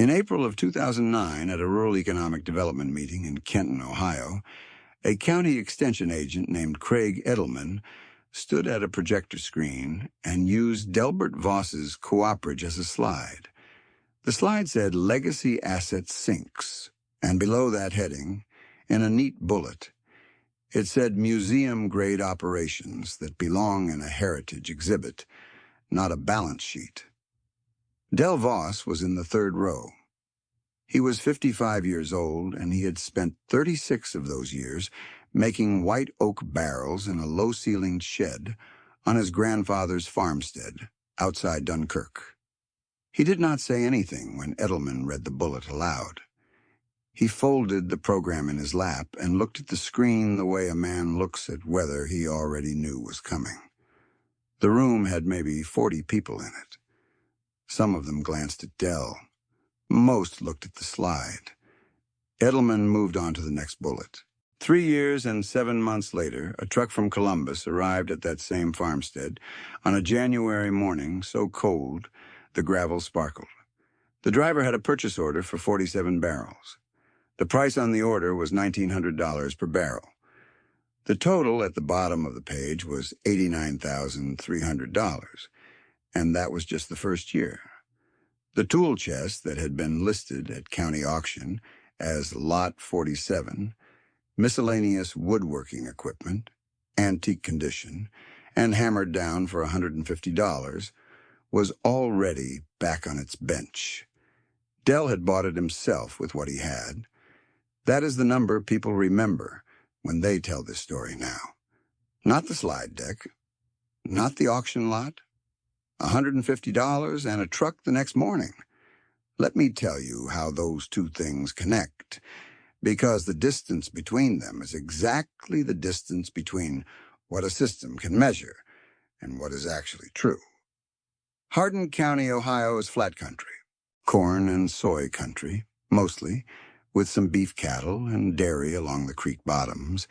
In April of 2009, at a rural economic development meeting in Kenton, Ohio, a county extension agent named Craig Edelman stood at a projector screen and used Delbert Voss's cooperage as a slide. The slide said Legacy Asset Sinks, and below that heading, in a neat bullet, it said museum-grade operations that belong in a heritage exhibit, not a balance sheet. Del Voss was in the third row. He was 55 years old, and he had spent 36 of those years making white oak barrels in a low-ceilinged shed on his grandfather's farmstead outside Dunkirk. He did not say anything when Edelman read the bullet aloud. He folded the program in his lap and looked at the screen the way a man looks at weather he already knew was coming. The room had maybe 40 people in it. Some of them glanced at Del. Most looked at the slide. Edelman moved on to the next bullet. 3 years and 7 months later, a truck from Columbus arrived at that same farmstead on a January morning so cold the gravel sparkled. The driver had a purchase order for 47 barrels. The price on the order was $1,900 per barrel. The total at the bottom of the page was $89,300, and that was just the first year. The tool chest that had been listed at county auction as Lot 47, miscellaneous woodworking equipment, antique condition, and hammered down for $150, was already back on its bench. Del had bought it himself with what he had. That is the number people remember when they tell this story now. Not the slide deck, not the auction lot, $150 and a truck the next morning. Let me tell you how those two things connect, because the distance between them is exactly the distance between what a system can measure and what is actually true. Hardin County, Ohio is flat country, corn and soy country, mostly, with some beef cattle and dairy along the creek bottoms,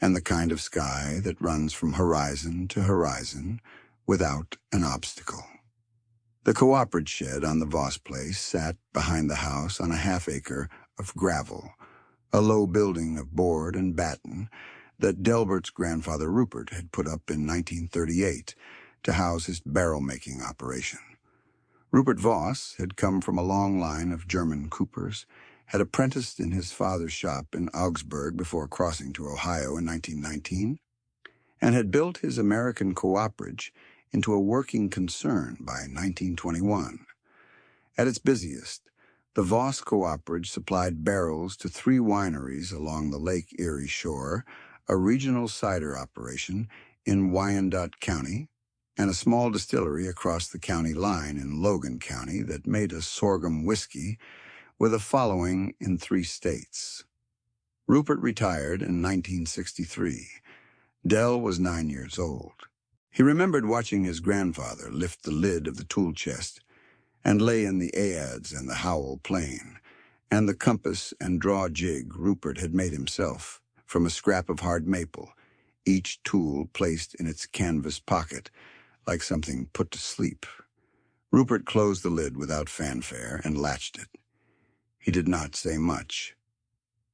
and the kind of sky that runs from horizon to horizon without an obstacle. The cooperative shed on the Voss place sat behind the house on a half-acre of gravel, a low building of board and batten that Delbert's grandfather Rupert had put up in 1938 to house his barrel-making operation. Rupert Voss had come from a long line of German coopers, had apprenticed in his father's shop in Augsburg before crossing to Ohio in 1919, and had built his American cooperative into a working concern by 1921. At its busiest, the Voss Cooperative supplied barrels to 3 wineries along the Lake Erie shore, a regional cider operation in Wyandotte County, and a small distillery across the county line in Logan County that made a sorghum whiskey with a following in 3 states. Rupert retired in 1963. Del was 9 years old. He remembered watching his grandfather lift the lid of the tool chest and lay in the adze and the Howell plane, and the compass and draw jig Rupert had made himself from a scrap of hard maple, each tool placed in its canvas pocket like something put to sleep. Rupert closed the lid without fanfare and latched it. He did not say much.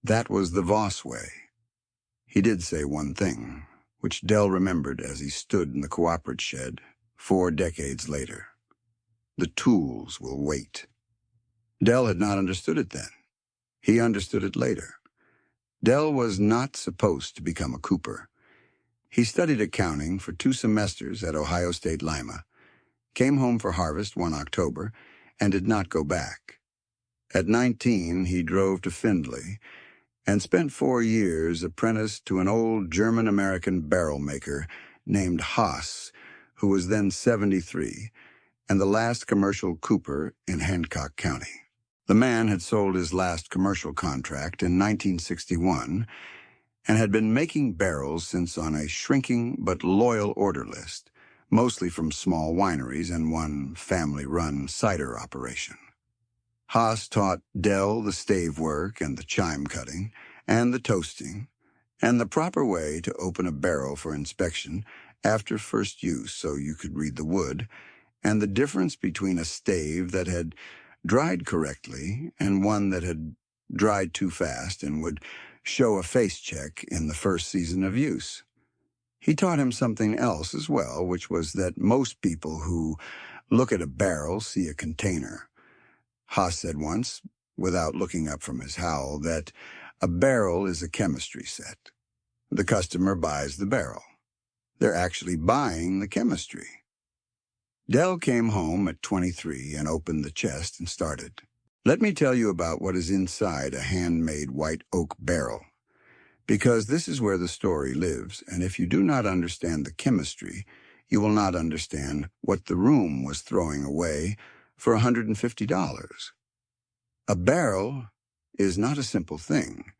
That was the Voss way. He did say one thing, which Del remembered as he stood in the cooperative shed 4 decades later. The tools will wait. Del had not understood it then. He understood it later. Del was not supposed to become a cooper. He studied accounting for 2 semesters at Ohio State Lima, came home for harvest one October, and did not go back. At 19, he drove to Findlay and spent 4 years apprenticed to an old German-American barrel maker named Haas, who was then 73, and the last commercial cooper in Hancock County. The man had sold his last commercial contract in 1961 and had been making barrels since on a shrinking but loyal order list, mostly from small wineries and one family-run cider operation. Haas taught Del the stave work and the chime cutting and the toasting and the proper way to open a barrel for inspection after first use so you could read the wood, and the difference between a stave that had dried correctly, and one that had dried too fast and would show a face check in the first season of use. He taught him something else as well, which was that most people who look at a barrel see a container. Haas said once, without looking up from his howl, that a barrel is a chemistry set. The customer buys the barrel. They're actually buying the chemistry. Dell came home at 23 and opened the chest and started. Let me tell you about what is inside a handmade white oak barrel, because this is where the story lives, and if you do not understand the chemistry, you will not understand what the room was throwing away for $150. A barrel is not a simple thing.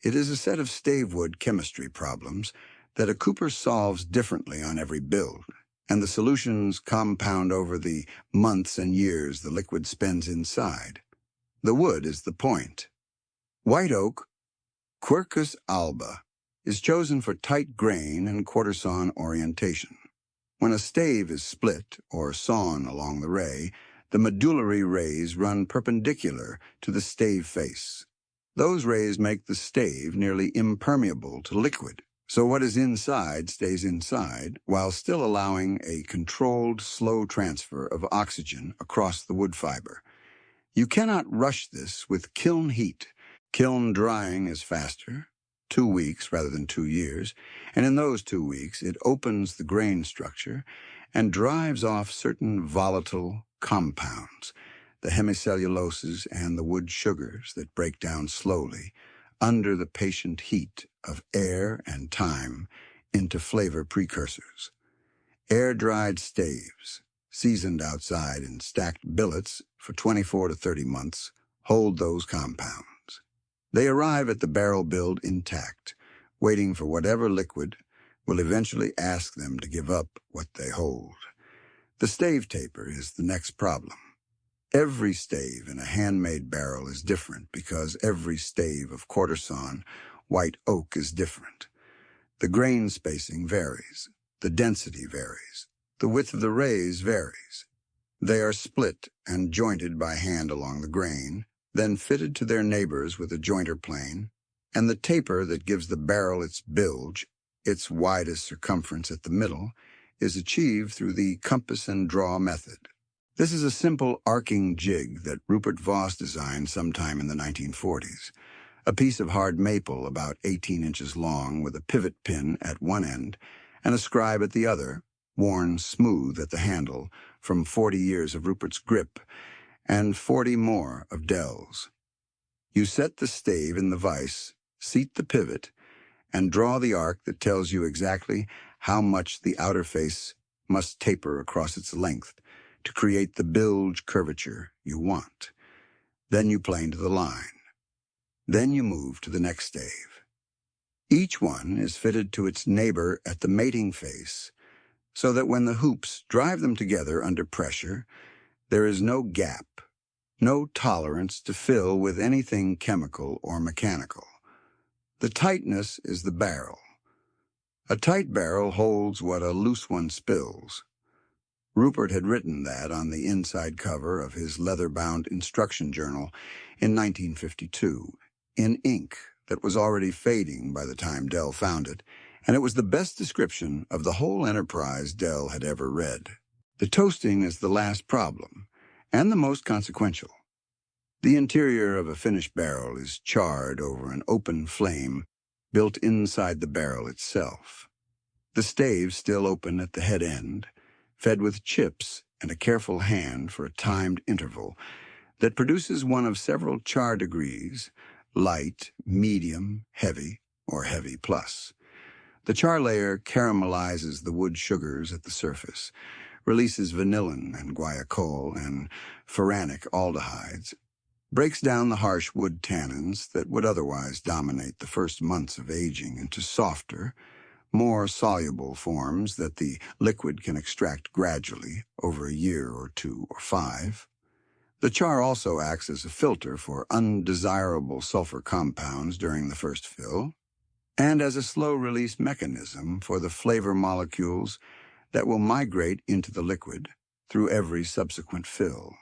It is a set of stavewood chemistry problems that a cooper solves differently on every build, and the solutions compound over the months and years the liquid spends inside. The wood is the point. White oak, Quercus alba, is chosen for tight grain and quarter-sawn orientation. When a stave is split or sawn along the ray, the medullary rays run perpendicular to the stave face. Those rays make the stave nearly impermeable to liquid, so what is inside stays inside while still allowing a controlled, slow transfer of oxygen across the wood fiber. You cannot rush this with kiln heat. Kiln drying is faster, 2 weeks rather than 2 years, and in those 2 weeks it opens the grain structure and drives off certain volatile compounds, the hemicelluloses and the wood sugars that break down slowly under the patient heat of air and time into flavor precursors. Air-dried staves, seasoned outside in stacked billets for 24 to 30 months, hold those compounds. They arrive at the barrel build intact, waiting for whatever liquid will eventually ask them to give up what they hold. The stave taper is the next problem. Every stave in a handmade barrel is different because every stave of quarter-sawn white oak is different. The grain spacing varies. The density varies. The width of the rays varies. They are split and jointed by hand along the grain, then fitted to their neighbors with a jointer plane, and the taper that gives the barrel its bilge, its widest circumference at the middle, is achieved through the compass and draw method. This is a simple arcing jig that Rupert Voss designed sometime in the 1940s, a piece of hard maple about 18 inches long with a pivot pin at one end and a scribe at the other, worn smooth at the handle from 40 years of Rupert's grip and 40 more of Dell's. You set the stave in the vise, seat the pivot, and draw the arc that tells you exactly how much the outer face must taper across its length to create the bilge curvature you want. Then you plane to the line. Then you move to the next stave. Each one is fitted to its neighbor at the mating face, so that when the hoops drive them together under pressure, there is no gap, no tolerance to fill with anything chemical or mechanical. The tightness is the barrel. A tight barrel holds what a loose one spills. Rupert had written that on the inside cover of his leather-bound instruction journal in 1952, in ink that was already fading by the time Dell found it, and it was the best description of the whole enterprise Dell had ever read. The toasting is the last problem, and the most consequential. The interior of a finished barrel is charred over an open flame built inside the barrel itself. The staves still open at the head end, fed with chips and a careful hand for a timed interval that produces one of several char degrees, light, medium, heavy, or heavy plus. The char layer caramelizes the wood sugars at the surface, releases vanillin and guaiacol and furanic aldehydes, breaks down the harsh wood tannins that would otherwise dominate the first months of aging into softer, more soluble forms that the liquid can extract gradually over a year or 2 or 5. The char also acts as a filter for undesirable sulfur compounds during the first fill, and as a slow-release mechanism for the flavor molecules that will migrate into the liquid through every subsequent fill.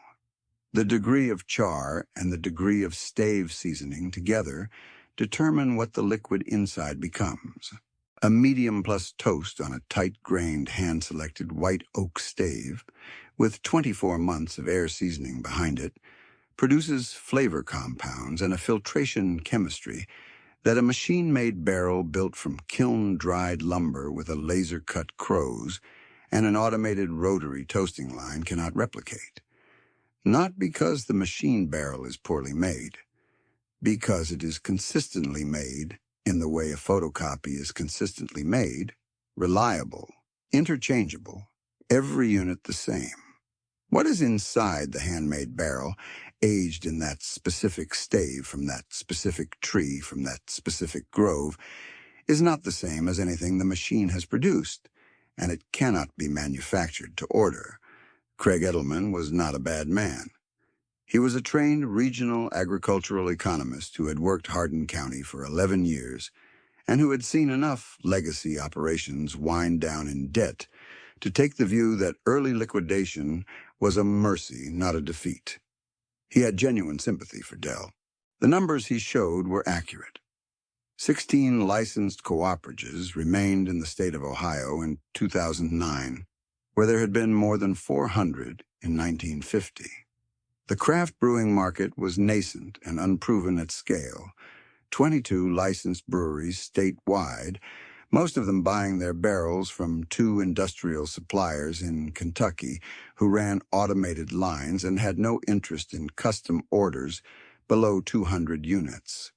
The degree of char and the degree of stave seasoning together determine what the liquid inside becomes. A medium plus toast on a tight-grained, hand-selected white oak stave, with 24 months of air seasoning behind it, produces flavor compounds and a filtration chemistry that a machine-made barrel built from kiln-dried lumber with a laser-cut crows and an automated rotary toasting line cannot replicate. Not because the machine barrel is poorly made, because it is consistently made in the way a photocopy is consistently made, reliable, interchangeable, every unit the same. What is inside the handmade barrel, aged in that specific stave from that specific tree from that specific grove, is not the same as anything the machine has produced, and it cannot be manufactured to order. Craig Edelman was not a bad man. He was a trained regional agricultural economist who had worked Hardin County for 11 years and who had seen enough legacy operations wind down in debt to take the view that early liquidation was a mercy, not a defeat. He had genuine sympathy for Dell. The numbers he showed were accurate. 16 licensed cooperatives remained in the state of Ohio in 2009, where there had been more than 400 in 1950. The craft brewing market was nascent and unproven at scale. 22 licensed breweries statewide, most of them buying their barrels from 2 industrial suppliers in Kentucky who ran automated lines and had no interest in custom orders below 200 units.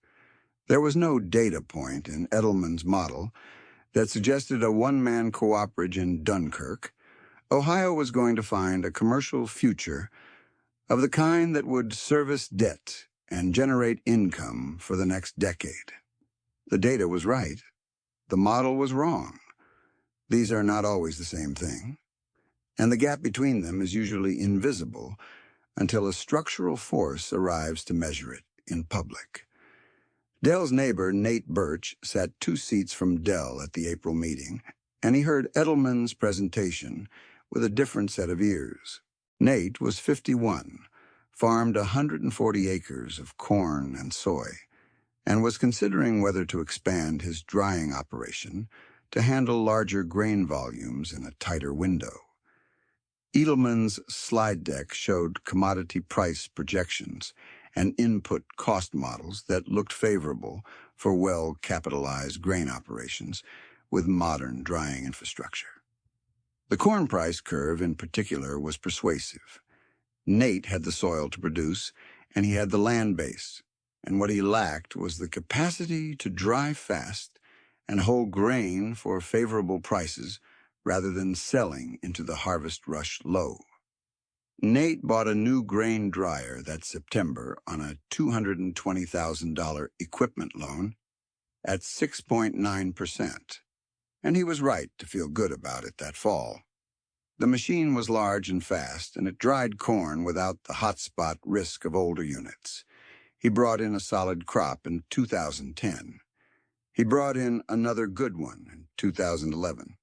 There was no data point in Edelman's model that suggested a one-man cooperative in Dunkirk. Ohio was going to find a commercial future of the kind that would service debt and generate income for the next decade. The data was right. The model was wrong. These are not always the same thing, and the gap between them is usually invisible until a structural force arrives to measure it in public. Dell's neighbor, Nate Birch, sat 2 seats from Dell at the April meeting, and he heard Edelman's presentation with a different set of ears. Nate was 51, farmed 140 acres of corn and soy, and was considering whether to expand his drying operation to handle larger grain volumes in a tighter window. Edelman's slide deck showed commodity price projections and input cost models that looked favorable for well-capitalized grain operations with modern drying infrastructure. The corn price curve in particular was persuasive. Nate had the soil to produce, and he had the land base, and what he lacked was the capacity to dry fast and hold grain for favorable prices rather than selling into the harvest rush low. Nate bought a new grain dryer that September on a $220,000 equipment loan at 6.9%. And he was right to feel good about it that fall. The machine was large and fast, and it dried corn without the hotspot risk of older units. He brought in a solid crop in 2010. He brought in another good one in 2011.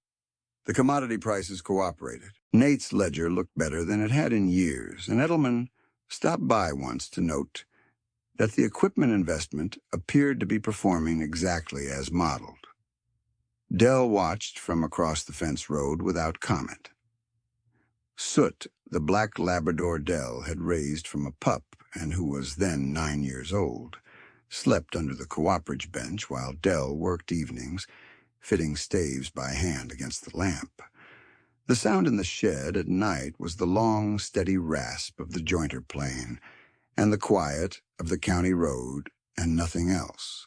The commodity prices cooperated. Nate's ledger looked better than it had in years, and Edelman stopped by once to note that the equipment investment appeared to be performing exactly as modeled. Dell watched from across the fence road without comment. Soot, the black Labrador Dell had raised from a pup and who was then 9 years old, slept under the cooperative bench while Dell worked evenings, fitting staves by hand against the lamp. The sound in the shed at night was the long, steady rasp of the jointer plane and the quiet of the county road and nothing else.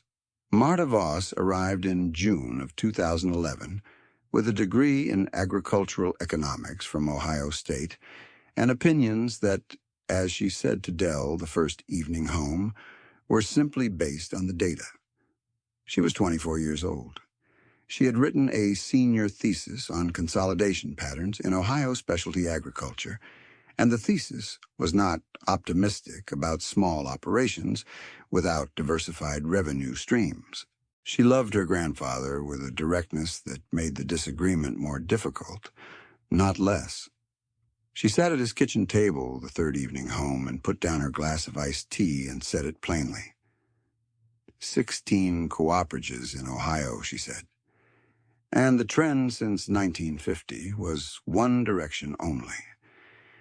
Marta Voss arrived in June of 2011 with a degree in agricultural economics from Ohio State and opinions that, as she said to Dell the first evening home, were simply based on the data. She was 24 years old. She had written a senior thesis on consolidation patterns in Ohio specialty agriculture, and the thesis was not optimistic about small operations without diversified revenue streams. She loved her grandfather with a directness that made the disagreement more difficult, not less. She sat at his kitchen table the third evening home and put down her glass of iced tea and said it plainly. 16 cooperatives in Ohio, she said. And the trend since 1950 was one direction only.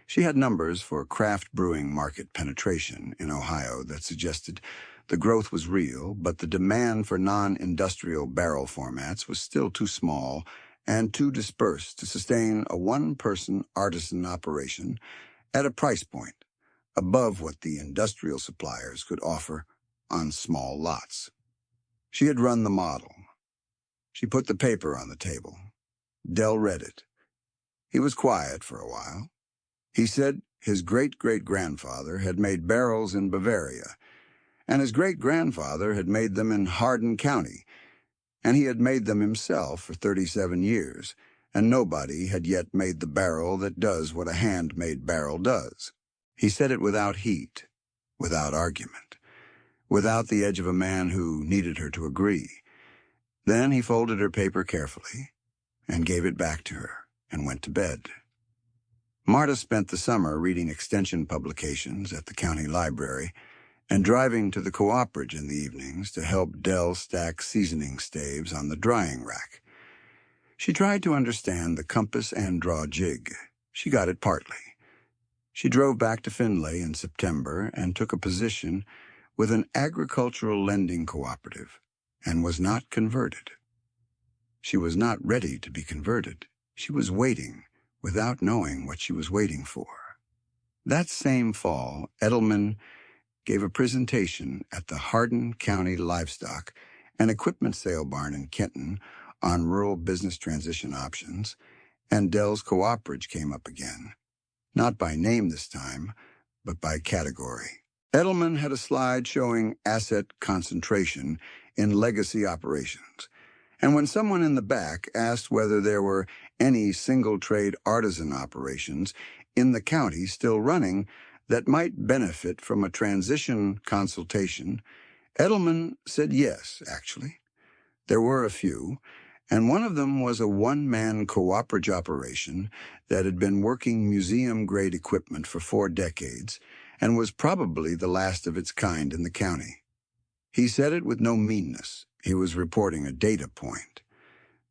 She had numbers for craft brewing market penetration in Ohio that suggested the growth was real, but the demand for non-industrial barrel formats was still too small and too dispersed to sustain a one-person artisan operation at a price point above what the industrial suppliers could offer on small lots. She had run the model. She put the paper on the table. Dell read it. He was quiet for a while. He said his great-great-grandfather had made barrels in Bavaria, and his great-grandfather had made them in Hardin County, and he had made them himself for 37 years, and nobody had yet made the barrel that does what a handmade barrel does. He said it without heat, without argument, without the edge of a man who needed her to agree. Then he folded her paper carefully and gave it back to her and went to bed. Marta spent the summer reading extension publications at the county library and driving to the cooperage in the evenings to help Dell stack seasoning staves on the drying rack. She tried to understand the compass and draw jig. She got it partly. She drove back to Findlay in September and took a position with an agricultural lending cooperative and was not converted. She was not ready to be converted. She was waiting without knowing what she was waiting for. That same fall, Edelman gave a presentation at the Hardin County Livestock and Equipment Sale Barn in Kenton on rural business transition options, and Dell's cooperage came up again, not by name this time, but by category. Edelman had a slide showing asset concentration in legacy operations, and when someone in the back asked whether there were any single-trade artisan operations in the county still running that might benefit from a transition consultation, Edelman said yes, actually. There were a few, and one of them was a one-man cooperative operation that had been working museum-grade equipment for 4 decades and was probably the last of its kind in the county. He said it with no meanness. He was reporting a data point.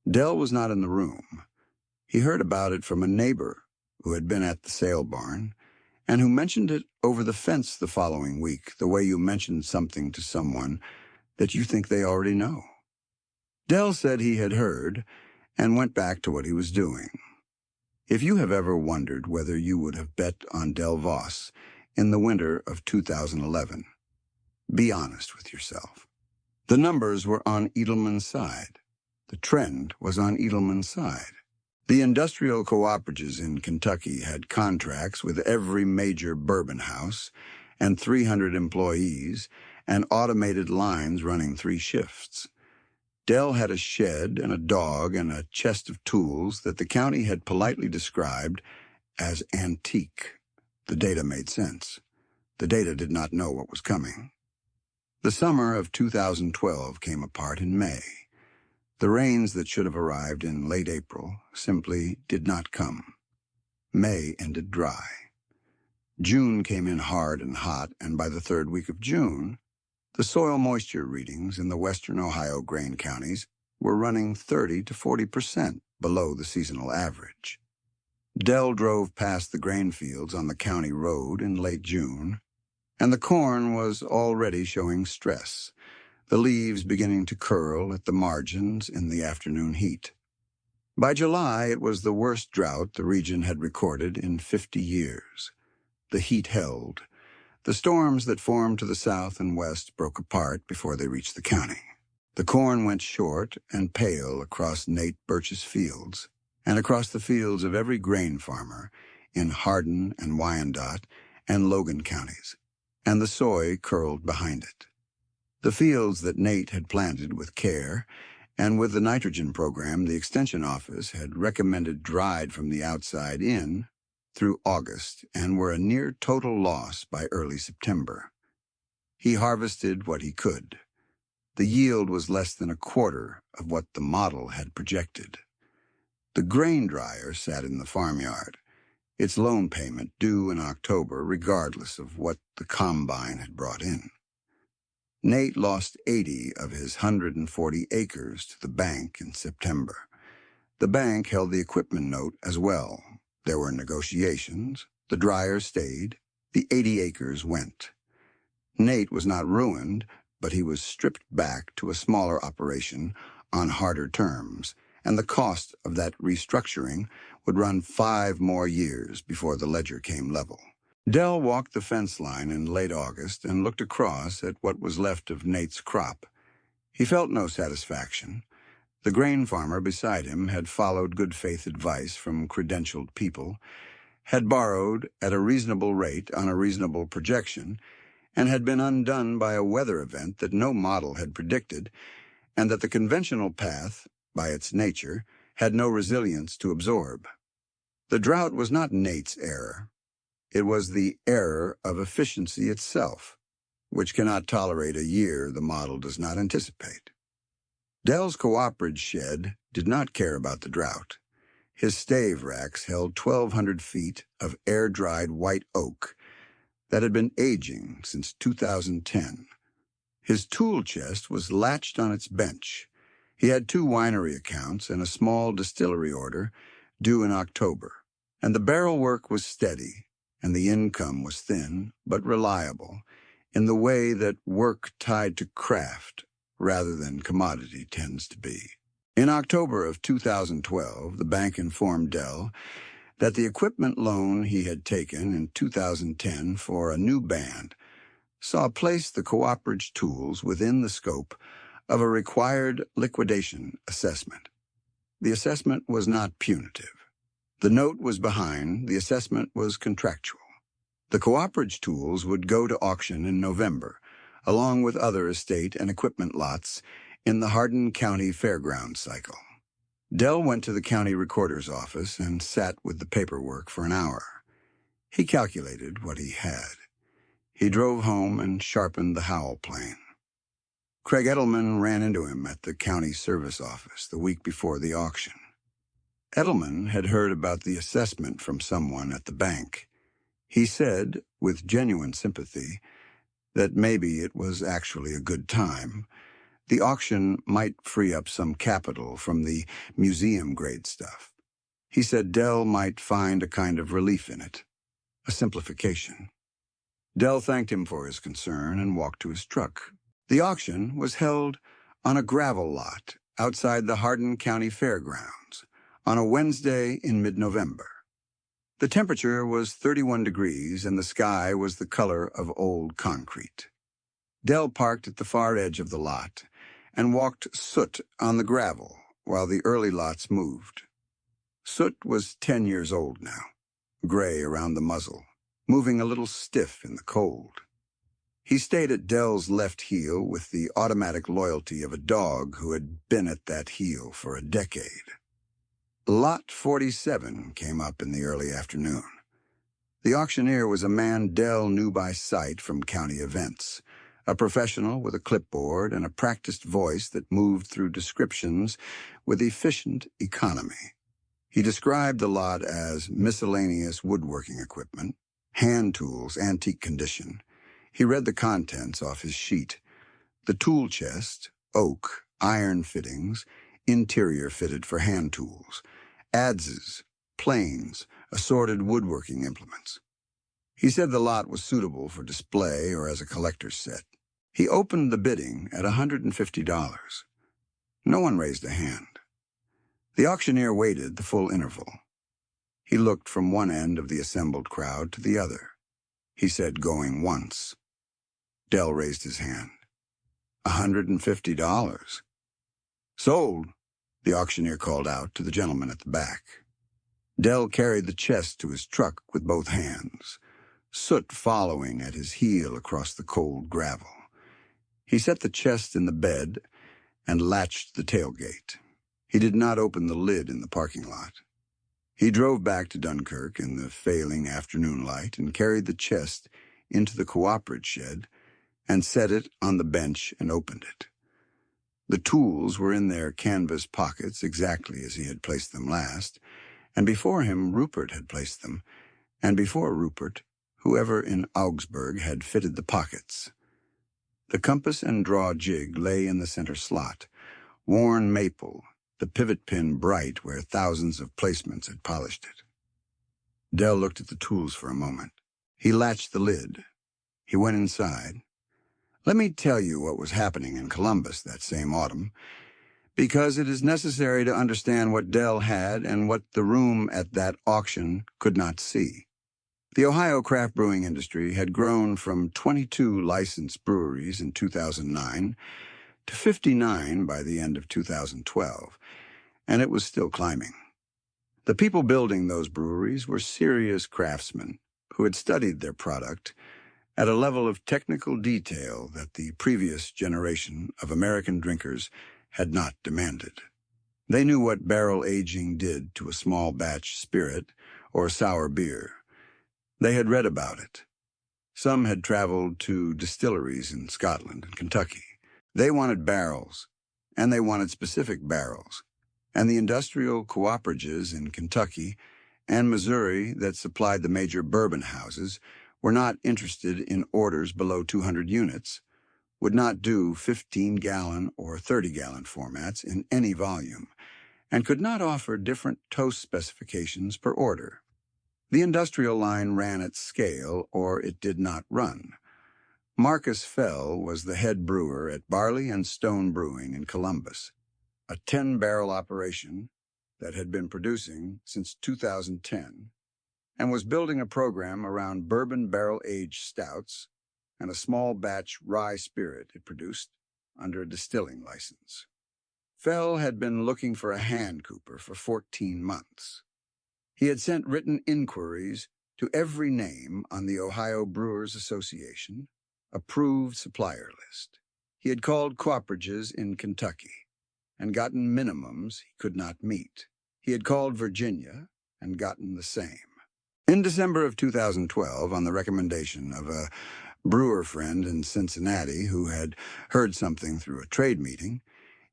Dell was not in the room. He heard about it from a neighbor who had been at the sale barn and who mentioned it over the fence the following week, the way you mention something to someone that you think they already know. Dell said he had heard and went back to what he was doing. If you have ever wondered whether you would have bet on Del Voss in the winter of 2011, be honest with yourself. The numbers were on Edelman's side. The trend was on Edelman's side. The industrial cooperatives in Kentucky had contracts with every major bourbon house and 300 employees and automated lines running 3 shifts. Dell had a shed and a dog and a chest of tools that the county had politely described as antique. The data made sense. The data did not know what was coming. The summer of 2012 came apart in May. The rains that should have arrived in late April simply did not come. May ended dry. June came in hard and hot, and by the 3rd week of June, the soil moisture readings in the western Ohio grain counties were running 30 to 40% below the seasonal average. Dell drove past the grain fields on the county road in late June, and the corn was already showing stress, the leaves beginning to curl at the margins in the afternoon heat. By July, it was the worst drought the region had recorded in 50 years. The heat held. The storms that formed to the south and west broke apart before they reached the county. The corn went short and pale across Nate Birch's fields, and across the fields of every grain farmer in Hardin and Wyandotte and Logan counties, and the soy curled behind it. The fields that Nate had planted with care, and with the nitrogen program the Extension Office had recommended dried from the outside in through August, and were a near total loss by early September. He harvested what he could. The yield was less than a quarter of what the model had projected. The grain dryer sat in the farmyard. its loan payment due in October regardless of what the combine had brought in. Nate lost 80 of his 140 acres to the bank in September. The bank held the equipment note as well. There were negotiations. The dryer stayed. The 80 acres went. Nate was not ruined, but he was stripped back to a smaller operation on harder terms, and the cost of that restructuring would run 5 more years before the ledger came level. Dell walked the fence line in late August and looked across at what was left of Nate's crop. He felt no satisfaction. The grain farmer beside him had followed good faith advice from credentialed people, had borrowed at a reasonable rate on a reasonable projection, and had been undone by a weather event that no model had predicted, and that the conventional path, by its nature, had no resilience to absorb. The drought was not Nate's error. It was the error of efficiency itself, which cannot tolerate a year the model does not anticipate. Dell's cooperative shed did not care about the drought. His stave racks held 1,200 feet of air-dried white oak that had been aging since 2010. His tool chest was latched on its bench. He had 2 winery accounts and a small distillery order due in October, and the barrel work was steady, and the income was thin but reliable in the way that work tied to craft rather than commodity tends to be. In October of 2012, the bank informed Dell that the equipment loan he had taken in 2010 for a new band saw place the cooperative tools within the scope of a required liquidation assessment. The assessment was not punitive. The note was behind, the assessment was contractual. The cooperative tools would go to auction in November, along with other estate and equipment lots in the Hardin County Fairgrounds cycle. Dell went to the county recorder's office and sat with the paperwork for an hour. He calculated what he had. He drove home and sharpened the Howell plane. Craig Edelman ran into him at the county service office the week before the auction. Edelman had heard about the assessment from someone at the bank. He said, with genuine sympathy, that maybe it was actually a good time. The auction might free up some capital from the museum-grade stuff. He said Dell might find a kind of relief in it, a simplification. Dell thanked him for his concern and walked to his truck. The auction was held on a gravel lot outside the Hardin County Fairgrounds on a Wednesday in mid-November. The temperature was 31 degrees and the sky was the color of old concrete. Dell parked at the far edge of the lot and walked Soot on the gravel while the early lots moved. Soot was 10 years old now, gray around the muzzle, moving a little stiff in the cold. He stayed at Dell's left heel with the automatic loyalty of a dog who had been at that heel for a decade. Lot 47 came up in the early afternoon. The auctioneer was a man Dell knew by sight from county events, a professional with a clipboard and a practiced voice that moved through descriptions with efficient economy. He described the lot as miscellaneous woodworking equipment, hand tools, antique condition. He read the contents off his sheet. The tool chest, oak, iron fittings, interior fitted for hand tools, adzes, planes, assorted woodworking implements. He said the lot was suitable for display or as a collector's set. He opened the bidding at $150. No one raised a hand. The auctioneer waited the full interval. He looked from one end of the assembled crowd to the other. He said, going once. Dell raised his hand. $150. Sold, the auctioneer called out to the gentleman at the back. Dell carried the chest to his truck with both hands, Soot following at his heel across the cold gravel. He set the chest in the bed and latched the tailgate. He did not open the lid in the parking lot. He drove back to Dunkirk in the failing afternoon light and carried the chest into the cooperative shed and set it on the bench and opened it. The tools were in their canvas pockets exactly as he had placed them last, and before him Rupert had placed them, and before Rupert, whoever in Augsburg had fitted the pockets. The compass and draw jig lay in the center slot, worn maple, the pivot pin bright where thousands of placements had polished it. Dell looked at the tools for a moment. He latched the lid. He went inside. Let me tell you what was happening in Columbus that same autumn, because it is necessary to understand what Dell had and what the room at that auction could not see. The Ohio craft brewing industry had grown from 22 licensed breweries in 2009 to 59 by the end of 2012, and it was still climbing. The people building those breweries were serious craftsmen who had studied their product at a level of technical detail that the previous generation of American drinkers had not demanded. They knew what barrel aging did to a small batch spirit or sour beer. They had read about it. Some had traveled to distilleries in Scotland and Kentucky. They wanted barrels, and they wanted specific barrels, and the industrial cooperatives in Kentucky and Missouri that supplied the major bourbon houses were not interested in orders below 200 units, would not do 15-gallon or 30-gallon formats in any volume, and could not offer different toast specifications per order. The industrial line ran at scale, or it did not run. Marcus Fell was the head brewer at Barley and Stone Brewing in Columbus, a 10-barrel operation that had been producing since 2010 and was building a program around bourbon barrel-aged stouts and a small batch rye spirit it produced under a distilling license. Fell had been looking for a hand cooper for 14 months. He had sent written inquiries to every name on the Ohio Brewers Association approved supplier list. He had called cooperatives in Kentucky and gotten minimums he could not meet. He had called Virginia and gotten the same. In December of 2012, on the recommendation of a brewer friend in Cincinnati who had heard something through a trade meeting,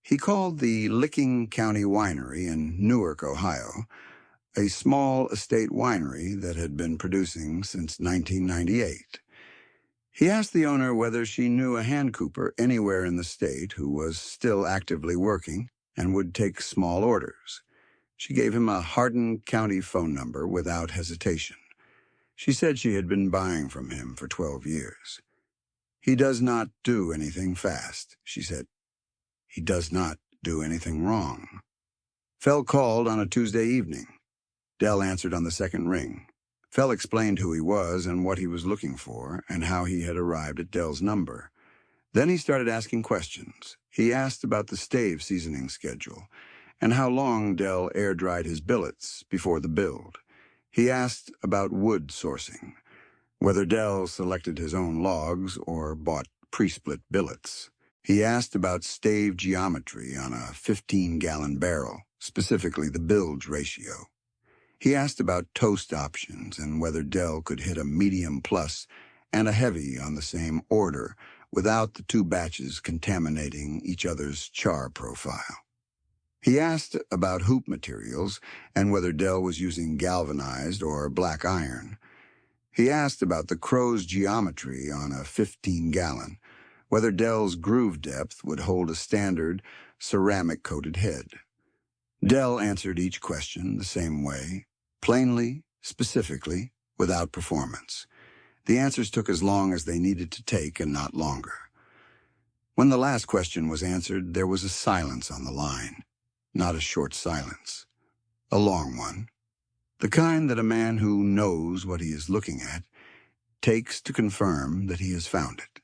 he called the Licking County Winery in Newark, Ohio, a small estate winery that had been producing since 1998. He asked the owner whether she knew a hand cooper anywhere in the state who was still actively working and would take small orders. She gave him a Hardin County phone number without hesitation. She said she had been buying from him for 12 years. He does not do anything fast, she said. He does not do anything wrong. Fell called on a Tuesday evening. Dell answered on the second ring. Fell explained who he was and what he was looking for and how he had arrived at Dell's number. Then he started asking questions. He asked about the stave seasoning schedule and how long Dell air-dried his billets before the build. He asked about wood sourcing, whether Dell selected his own logs or bought pre-split billets. He asked about stave geometry on a 15-gallon barrel, specifically the bilge ratio. He asked about toast options and whether Dell could hit a medium plus and a heavy on the same order without the two batches contaminating each other's char profile. He asked about hoop materials and whether Dell was using galvanized or black iron. He asked about the crow's geometry on a 15-gallon, whether Dell's groove depth would hold a standard ceramic-coated head. Dell answered each question the same way, plainly, specifically, without performance. The answers took as long as they needed to take and not longer. When the last question was answered, there was a silence on the line. Not a short silence. A long one. The kind that a man who knows what he is looking at takes to confirm that he has found it.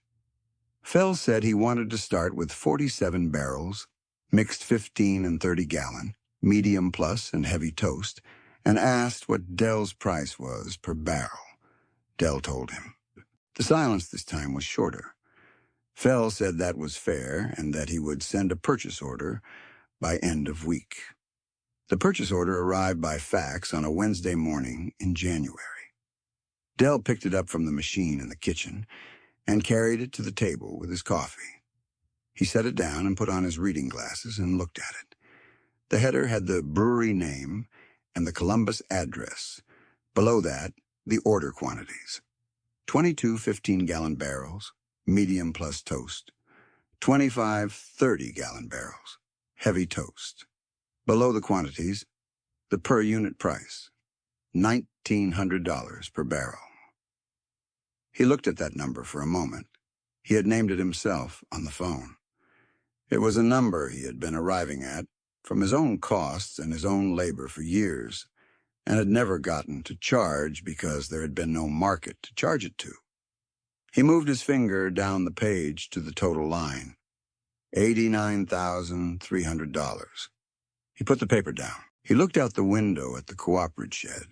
Fell said he wanted to start with 47 barrels, mixed 15 and 30-gallon, medium plus and heavy toast, and asked what Dell's price was per barrel. Dell told him. The silence this time was shorter. Fell said that was fair and that he would send a purchase order by end of week. The purchase order arrived by fax on a Wednesday morning in January. Dell picked it up from the machine in the kitchen and carried it to the table with his coffee. He set it down and put on his reading glasses and looked at it. The header had the brewery name and the Columbus address. Below that, the order quantities: 22 15-gallon barrels, medium plus toast; 25 30-gallon barrels, heavy toast. Below the quantities, the per-unit price: $1,900 per barrel. He looked at that number for a moment. He had named it himself on the phone. It was a number he had been arriving at from his own costs and his own labor for years, and had never gotten to charge because there had been no market to charge it to. He moved his finger down the page to the total line: $89,300. He put the paper down. He looked out the window at the cooperative shed.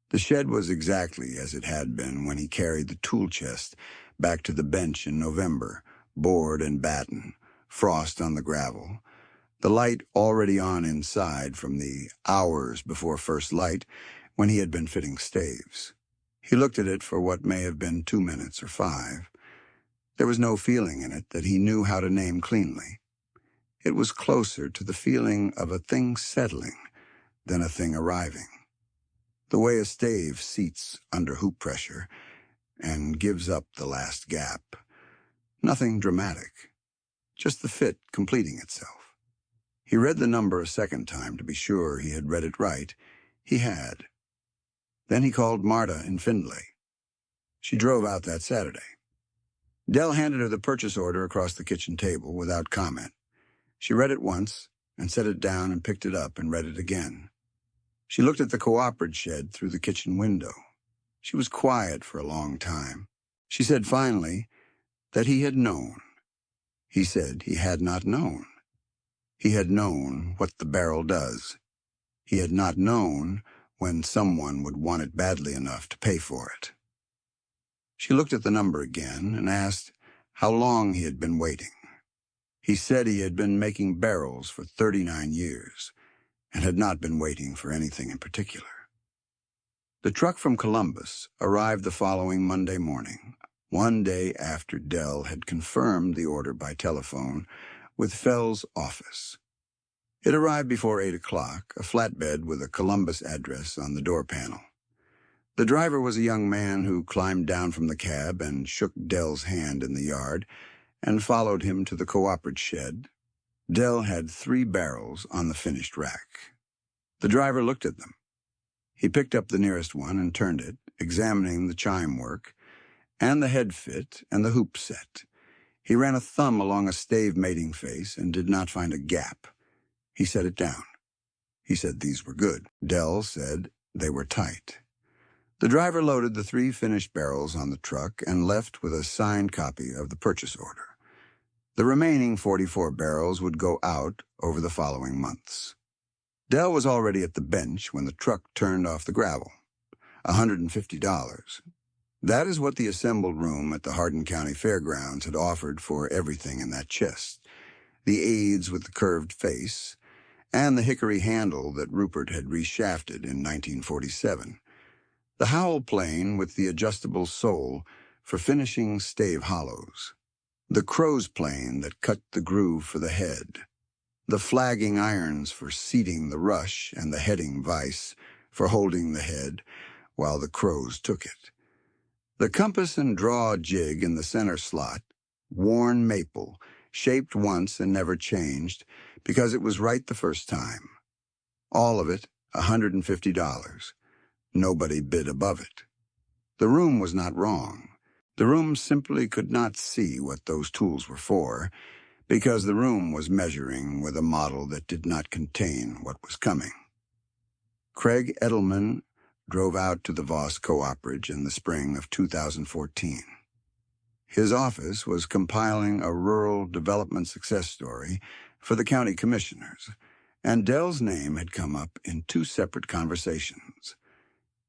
The shed was exactly as it had been when he carried the tool chest back to the bench in November, board and batten, frost on the gravel, the light already on inside from the hours before first light when he had been fitting staves. He looked at it for what may have been 2 minutes or 5. There was no feeling in it that he knew how to name cleanly. It was closer to the feeling of a thing settling than a thing arriving. The way a stave seats under hoop pressure and gives up the last gap. Nothing dramatic, just the fit completing itself. He read the number a second time to be sure he had read it right. He had. Then he called Marta in Findlay. She drove out that Saturday. Dell handed her the purchase order across the kitchen table without comment. She read it once and set it down and picked it up and read it again. She looked at the cooperative shed through the kitchen window. She was quiet for a long time. She said finally that he had known. He said he had not known. He had known what the barrel does. He had not known when someone would want it badly enough to pay for it. She looked at the number again and asked how long he had been waiting. He said he had been making barrels for 39 years and had not been waiting for anything in particular. The truck from Columbus arrived the following Monday morning, one day after Dell had confirmed the order by telephone with Fell's office. It arrived before 8 o'clock, a flatbed with a Columbus address on the door panel. The driver was a young man who climbed down from the cab and shook Dell's hand in the yard and followed him to the cooperative shed. Dell had 3 barrels on the finished rack. The driver looked at them. He picked up the nearest one and turned it, examining the chime work and the head fit and the hoop set. He ran a thumb along a stave mating face and did not find a gap. He set it down. He said these were good. Dell said they were tight. The driver loaded the 3 finished barrels on the truck and left with a signed copy of the purchase order. The remaining 44 barrels would go out over the following months. Dell was already at the bench when the truck turned off the gravel. $150. That is what the assembled room at the Hardin County Fairgrounds had offered for everything in that chest. The aids with the curved face, and the hickory handle that Rupert had reshafted in 1947. The Howell plane with the adjustable sole for finishing stave hollows. The crow's plane that cut the groove for the head. The flagging irons for seating the rush and the heading vise for holding the head while the crows took it. The compass and draw jig in the center slot, worn maple, shaped once and never changed because it was right the first time. All of it, $150. Nobody bid above it. The room was not wrong. The room simply could not see what those tools were for, because the room was measuring with a model that did not contain what was coming. Craig Edelman drove out to the Voss Cooperative in the spring of 2014. His office was compiling a rural development success story for the county commissioners, and Dell's name had come up in 2 separate conversations.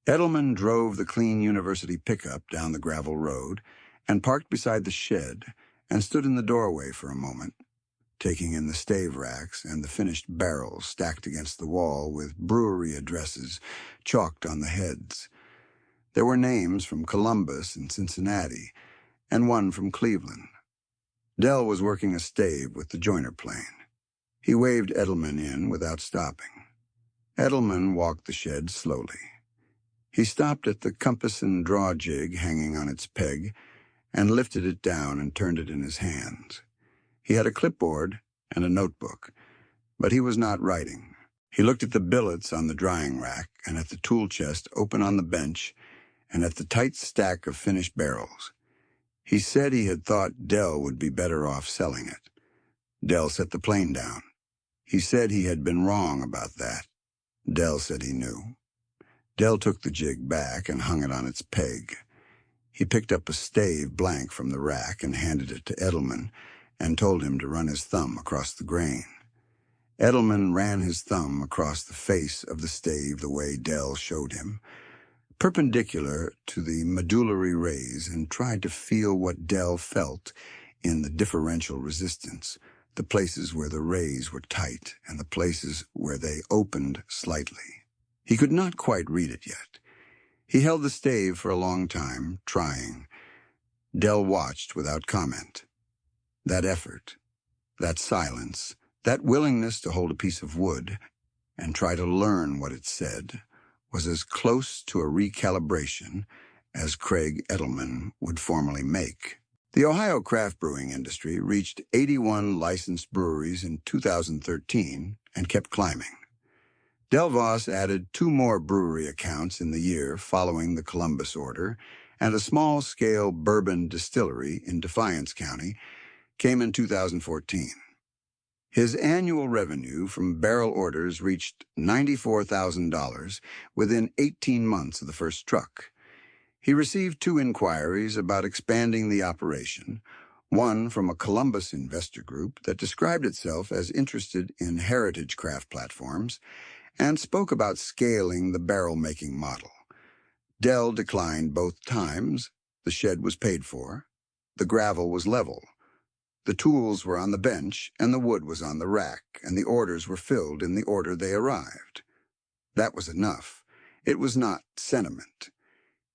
Edelman drove the clean university pickup down the gravel road and parked beside the shed and stood in the doorway for a moment, taking in the stave racks and the finished barrels stacked against the wall with brewery addresses chalked on the heads. There were names from Columbus and Cincinnati, and one from Cleveland. Dell was working a stave with the joiner plane. He waved Edelman in without stopping. Edelman walked the shed slowly. He stopped at the compass and draw jig hanging on its peg and lifted it down and turned it in his hands. He had a clipboard and a notebook, but he was not writing. He looked at the billets on the drying rack and at the tool chest open on the bench and at the tight stack of finished barrels. He said he had thought Dell would be better off selling it. Dell set the plane down. He said he had been wrong about that. Dell said he knew. Dell took the jig back and hung it on its peg. He picked up a stave blank from the rack and handed it to Edelman and told him to run his thumb across the grain. Edelman ran his thumb across the face of the stave the way Dell showed him, perpendicular to the medullary rays, and tried to feel what Dell felt in the differential resistance, the places where the rays were tight and the places where they opened slightly. He could not quite read it yet. He held the stave for a long time, trying. Dell watched without comment. That effort, that silence, that willingness to hold a piece of wood and try to learn what it said was as close to a recalibration as Craig Edelman would formally make. The Ohio craft brewing industry reached 81 licensed breweries in 2013 and kept climbing. Del Voss added 2 more brewery accounts in the year following the Columbus order, and a small-scale bourbon distillery in Defiance County came in 2014. His annual revenue from barrel orders reached $94,000 within 18 months of the first truck. He received 2 inquiries about expanding the operation, one from a Columbus investor group that described itself as interested in heritage craft platforms and spoke about scaling the barrel-making model. Dell declined both times. The shed was paid for. The gravel was level. The tools were on the bench, and the wood was on the rack, and the orders were filled in the order they arrived. That was enough. It was not sentiment.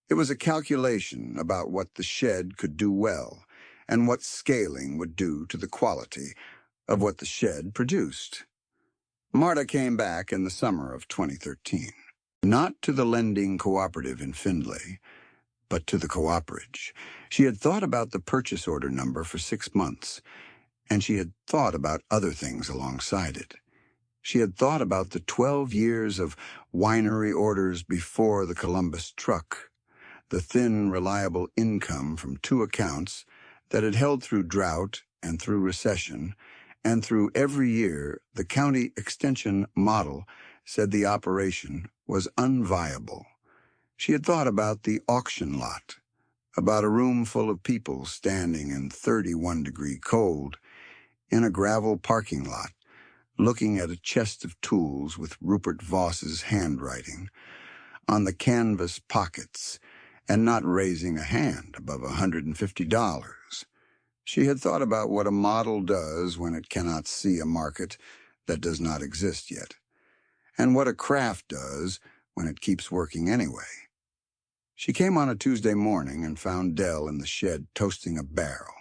It was a calculation about what the shed could do well, and what scaling would do to the quality of what the shed produced. Marta came back in the summer of 2013, not to the lending cooperative in Findlay, but to the cooperage. She had thought about the purchase order number for 6 months, and she had thought about other things alongside it. She had thought about the 12 years of winery orders before the Columbus truck, the thin, reliable income from 2 accounts that had held through drought and through recession, and through every year the county extension model said the operation was unviable. She had thought about the auction lot, about a room full of people standing in 31-degree cold in a gravel parking lot, looking at a chest of tools with Rupert Voss's handwriting on the canvas pockets and not raising a hand above $150. She had thought about what a model does when it cannot see a market that does not exist yet, and what a craft does when it keeps working anyway. She came on a Tuesday morning and found Dell in the shed toasting a barrel.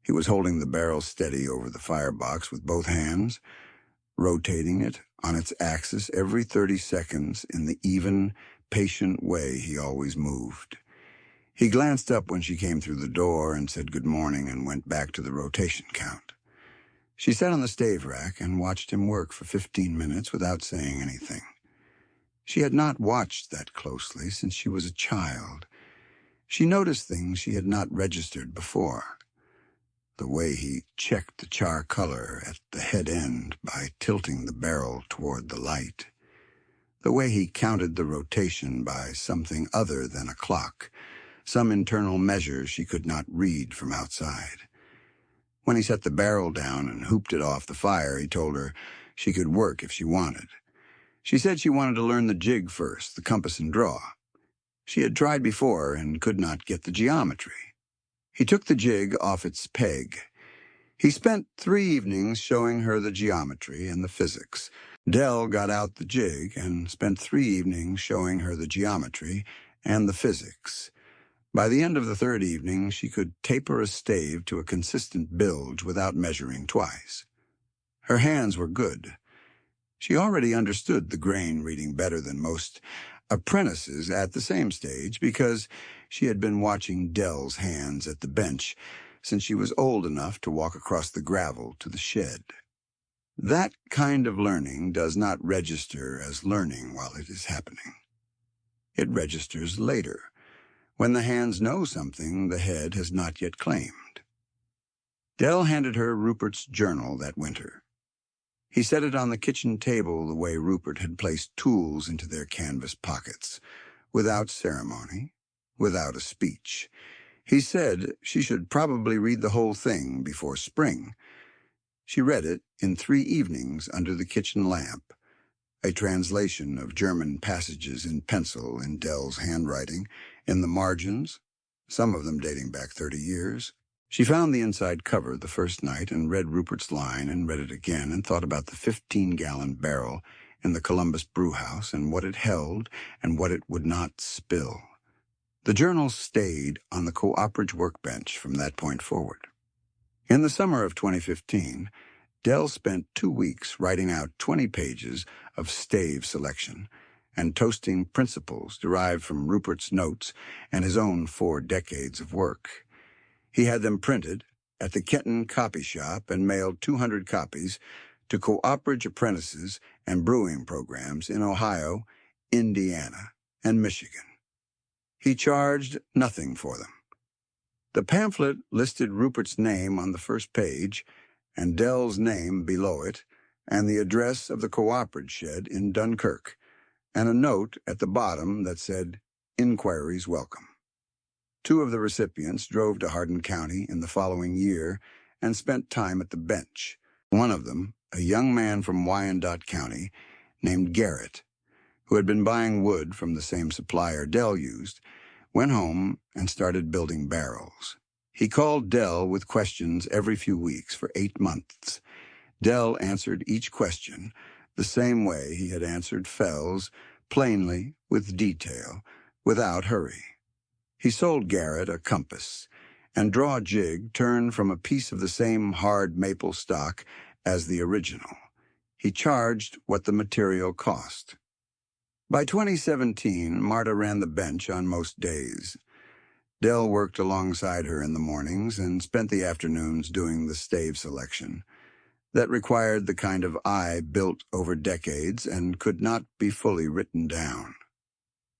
He was holding the barrel steady over the firebox with both hands, rotating it on its axis every 30 seconds in the even, patient way he always moved. He glanced up when she came through the door and said good morning and went back to the rotation count. She sat on the stave rack and watched him work for 15 minutes without saying anything. She had not watched that closely since she was a child. She noticed things she had not registered before. The way he checked the char color at the head end by tilting the barrel toward the light. The way he counted the rotation by something other than a clock, some internal measure she could not read from outside. When he set the barrel down and hooped it off the fire, he told her she could work if she wanted. She said she wanted to learn the jig first, the compass and draw. She had tried before and could not get the geometry. He took the jig off its peg. He spent 3 evenings showing her the geometry and the physics. Dell got out the jig and spent 3 evenings showing her the geometry and the physics. By the end of the 3rd evening, she could taper a stave to a consistent bilge without measuring twice. Her hands were good. She already understood the grain reading better than most apprentices at the same stage because she had been watching Dell's hands at the bench since she was old enough to walk across the gravel to the shed. That kind of learning does not register as learning while it is happening. It registers later, when the hands know something the head has not yet claimed. Dell handed her Rupert's journal that winter. He set it on the kitchen table the way Rupert had placed tools into their canvas pockets, without ceremony, without a speech. He said she should probably read the whole thing before spring. She read it in 3 evenings under the kitchen lamp, a translation of German passages in pencil in Dell's handwriting, in the margins, some of them dating back 30 years. She found the inside cover the first night and read Rupert's line and read it again and thought about the 15-gallon barrel in the Columbus brewhouse and what it held and what it would not spill. The journal stayed on the cooperative workbench from that point forward. In the summer of 2015, Dell spent 2 weeks writing out 20 pages of stave selection and toasting principles derived from Rupert's notes and his own 4 decades of work. He had them printed at the Kenton copy shop and mailed 200 copies to cooperative apprentices and brewing programs in Ohio, Indiana, and Michigan. He charged nothing for them. The pamphlet listed Rupert's name on the first page and Dell's name below it, and the address of the cooperative shed in Dunkirk, and a note at the bottom that said, "Inquiries welcome." 2 of the recipients drove to Hardin County in the following year and spent time at the bench. One of them, a young man from Wyandotte County named Garrett, who had been buying wood from the same supplier Dell used, went home and started building barrels. He called Dell with questions every few weeks for 8 months. Dell answered each question the same way he had answered Fell's, plainly, with detail, without hurry. He sold Garrett a compass and draw jig turned from a piece of the same hard maple stock as the original. He charged what the material cost. By 2017, Marta ran the bench on most days. Dell worked alongside her in the mornings and spent the afternoons doing the stave selection. That required the kind of eye built over decades and could not be fully written down.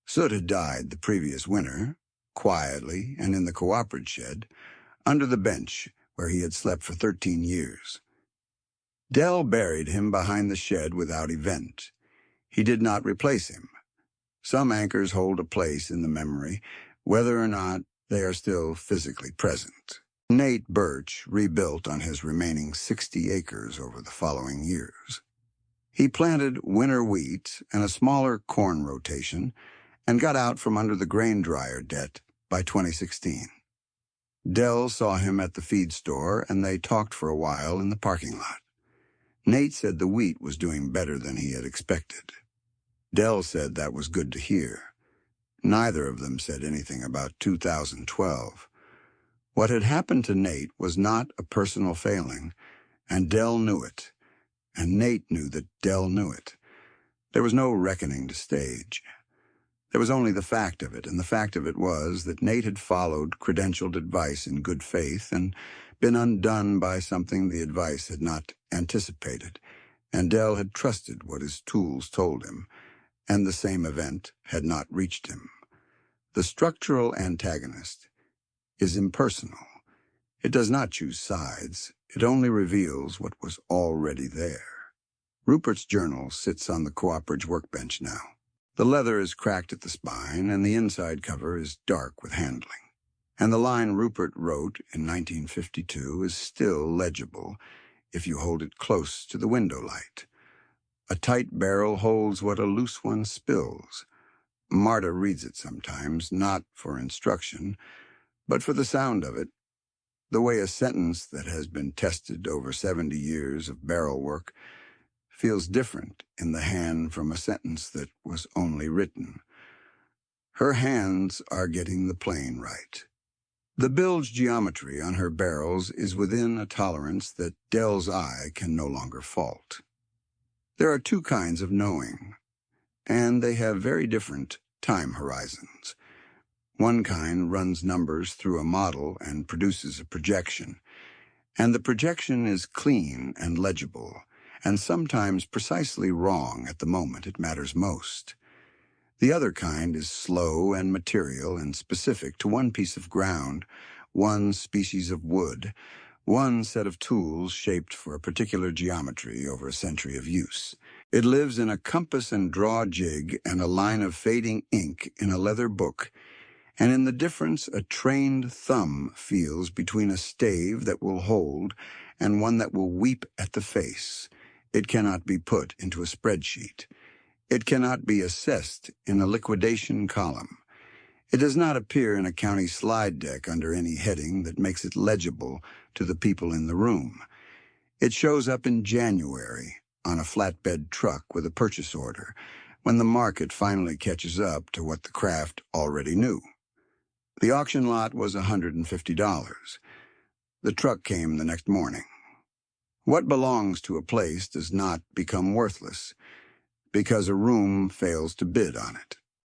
Soot had died the previous winter, quietly and in the cooperative shed, under the bench where he had slept for 13 years. Dell buried him behind the shed without event. He did not replace him. Some anchors hold a place in the memory, whether or not they are still physically present. Nate Birch rebuilt on his remaining 60 acres over the following years. He planted winter wheat and a smaller corn rotation and got out from under the grain dryer debt by 2016. Dell saw him at the feed store and they talked for a while in the parking lot. Nate said the wheat was doing better than he had expected. Dell said that was good to hear. Neither of them said anything about 2012. What had happened to Nate was not a personal failing, and Dell knew it, and Nate knew that Dell knew it. There was no reckoning to stage. There was only the fact of it, and the fact of it was that Nate had followed credentialed advice in good faith and been undone by something the advice had not anticipated, and Dell had trusted what his tools told him, and the same event had not reached him. The structural antagonist is impersonal. It does not choose sides. It only reveals what was already there. Rupert's journal sits on the cooperative workbench now. The leather is cracked at the spine, and the inside cover is dark with handling. And the line Rupert wrote in 1952 is still legible if you hold it close to the window light. A tight barrel holds what a loose one spills. Marta reads it sometimes, not for instruction, but for the sound of it, the way a sentence that has been tested over 70 years of barrel work feels different in the hand from a sentence that was only written. Her hands are getting the plane right. The bilge geometry on her barrels is within a tolerance that Dell's eye can no longer fault. There are 2 kinds of knowing. and they have very different time horizons. One kind runs numbers through a model and produces a projection, and the projection is clean and legible, and sometimes precisely wrong at the moment it matters most. The other kind is slow and material and specific to one piece of ground, one species of wood, one set of tools shaped for a particular geometry over a century of use. It lives in a compass and draw jig and a line of fading ink in a leather book, and in the difference a trained thumb feels between a stave that will hold and one that will weep at the face. It cannot be put into a spreadsheet. It cannot be assessed in a liquidation column. It does not appear in a county slide deck under any heading that makes it legible to the people in the room. It shows up in January on a flatbed truck with a purchase order, when the market finally catches up to what the craft already knew. The auction lot was $150. The truck came the next morning. What belongs to a place does not become worthless because a room fails to bid on it.